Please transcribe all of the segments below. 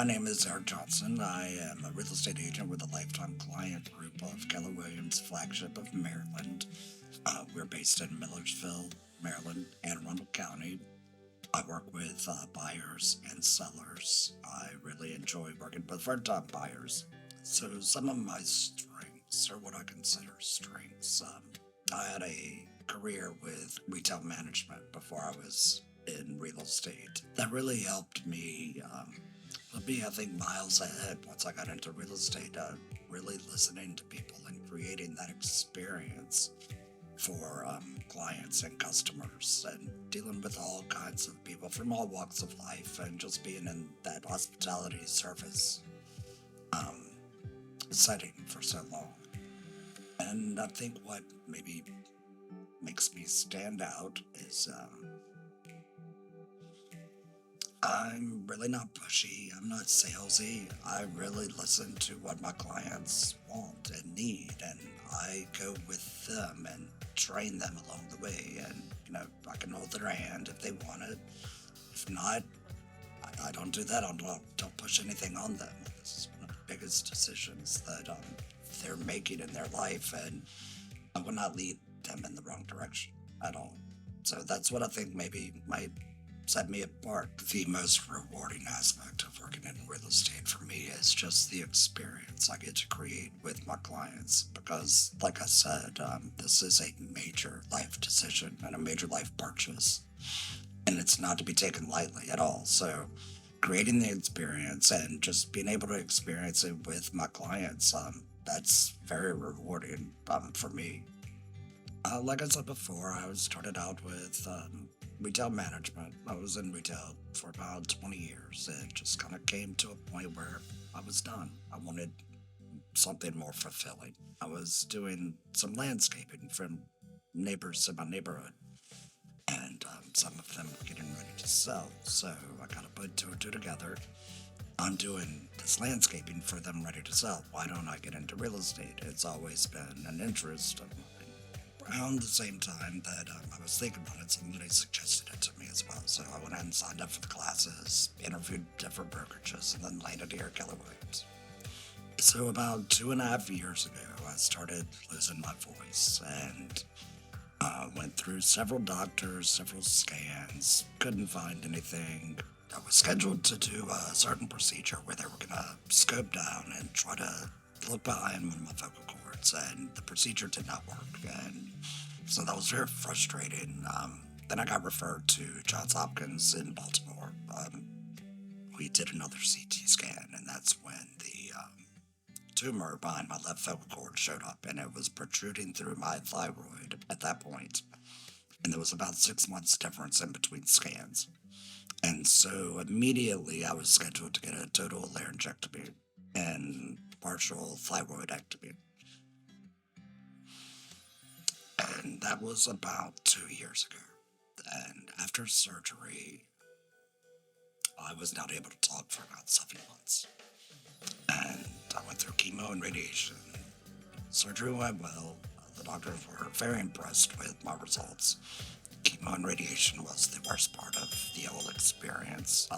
My name is Eric Johnson. I am a real estate agent with a lifetime client group of Keller Williams Flagship of Maryland. We're based in Millersville, Maryland, Anne Arundel County. I work with buyers and sellers. I really enjoy working with first-time buyers. So some of my strengths, or what I consider strengths, I had a career with retail management before I was in real estate. That really helped me put me, I think, miles ahead once I got into real estate. Really listening to people and creating that experience for clients and customers and dealing with all kinds of people from all walks of life and just being in that hospitality service um, setting for so long. And I think what maybe makes me stand out is I'm really not pushy. I'm not salesy. I really listen to what my clients want and need, and I go with them and train them along the way. And I can hold their hand if they want it. If not, I don't do that. I don't push anything on them. This is one of the biggest decisions that they're making in their life, and I will not lead them in the wrong direction at all. So that's what I think maybe might set me apart. The most rewarding aspect of working in real estate for me is just the experience I get to create with my clients. Because, like I said, this is a major life decision and a major life purchase, and it's not to be taken lightly at all. So, creating the experience and just being able to experience it with my clients, that's very rewarding for me. Like I said before, I started out with retail management. I was in retail for about 20 years. It just kind of came to a point where I was done. I wanted something more fulfilling. I was doing some landscaping from neighbors in my neighborhood, and some of them were getting ready to sell. So I kind of put two and two together. I'm doing this landscaping for them ready to sell. Why don't I get into real estate? It's always been an interest of mine. Around the same time that I was thinking about it, somebody suggested it to me as well. So I went ahead and signed up for the classes, interviewed different brokerages, and then landed here at Keller Williams. So about 2.5 years ago, I started losing my voice and went through several doctors, several scans, couldn't find anything. I was scheduled to do a certain procedure where they were going to scope down and try to look behind one of my vocal cords, and the procedure did not work. And so that was very frustrating. Then I got referred to Johns Hopkins in Baltimore. We did another CT scan, and that's when the tumor behind my left vocal cord showed up, and it was protruding through my thyroid at that point. And there was about 6 months difference in between scans. And so immediately I was scheduled to get a total laryngectomy and partial thyroidectomy. And that was about 2 years ago. And after surgery, I was not able to talk for about 7 months. And I went through chemo and radiation. Surgery went well. The doctors were very impressed with my results. Chemo and radiation was the worst part of the whole experience.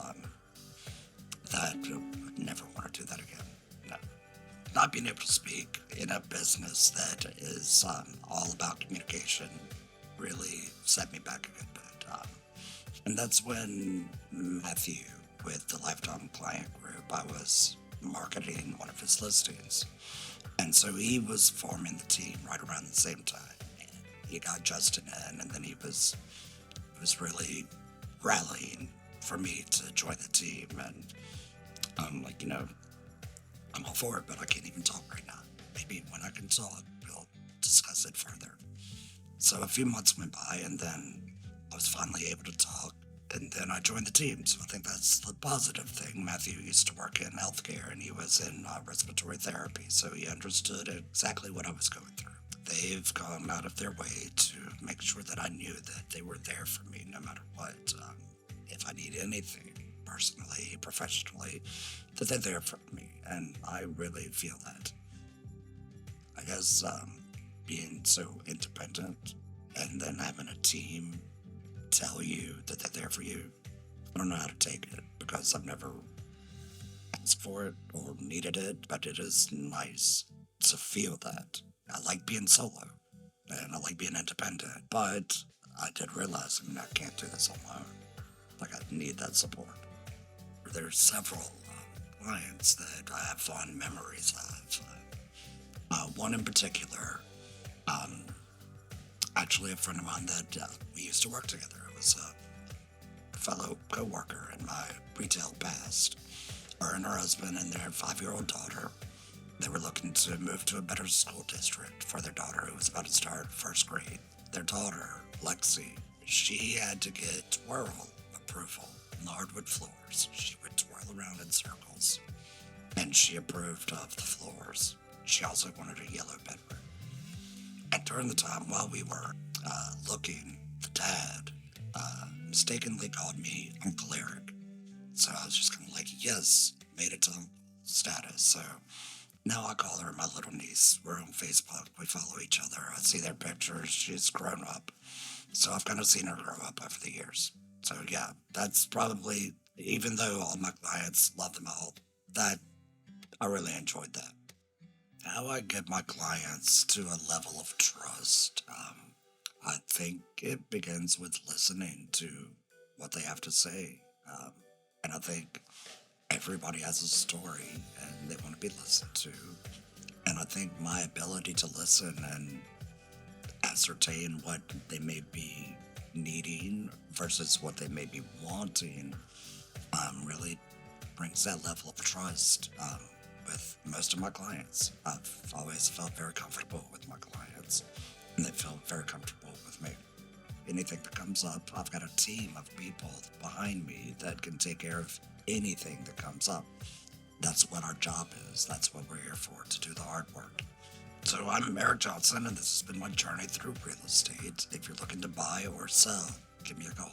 That I would never want to do that again. No. Not being able to speak in a business that is all about communication really set me back a good bit. And that's when Matthew, with the Lifetime Client Group, I was marketing one of his listings. And so he was forming the team right around the same time. And he got Justin in, and then he was really rallying for me to join the team. And I'm like, I'm all for it, but I can't even talk right now. Maybe when I can talk, we'll discuss it further. So a few months went by, and then I was finally able to talk, and then I joined the team. So I think that's the positive thing. Matthew used to work in healthcare, and he was in respiratory therapy, so he understood exactly what I was going through. They've gone out of their way to make sure that I knew that they were there for me no matter what. If I need anything, personally, professionally, that they're there for me, and I really feel that. I guess being so independent and then having a team tell you that they're there for you, I don't know how to take it because I've never asked for it or needed it, but it is nice to feel that. I like being solo and I like being independent, but I did realize, I can't do this alone. Like, I need that support. There's several clients that I have fond memories of. One in particular, um, actually a friend of mine that we used to work together. It was a fellow co-worker in my retail past. Her and her husband and their 5-year-old daughter, they were looking to move to a better school district for their daughter who was about to start first grade. Their daughter, Lexi, she had to get twirl approval on the hardwood floors. She would twirl around in circles, and she approved of the floors. She also wanted a yellow bedroom. And during the time while we were looking, the dad mistakenly called me Uncle Eric. So I was just kind of like, yes, made it to status. So now I call her my little niece. We're on Facebook. We follow each other. I see their pictures. She's grown up. So I've kind of seen her grow up over the years. So yeah, that's probably, even though all my clients love them all, that I really enjoyed that. How I get my clients to a level of trust, I think it begins with listening to what they have to say. And I think everybody has a story and they want to be listened to. And I think my ability to listen and ascertain what they may be needing versus what they may be wanting really brings that level of trust with most of my clients. I've always felt very comfortable with my clients, and they feel very comfortable with me. Anything that comes up, I've got a team of people behind me that can take care of anything that comes up. That's what our job is. That's what we're here for, to do the hard work. So I'm Eric Johnson, and this has been my journey through real estate. If you're looking to buy or sell, give me a call.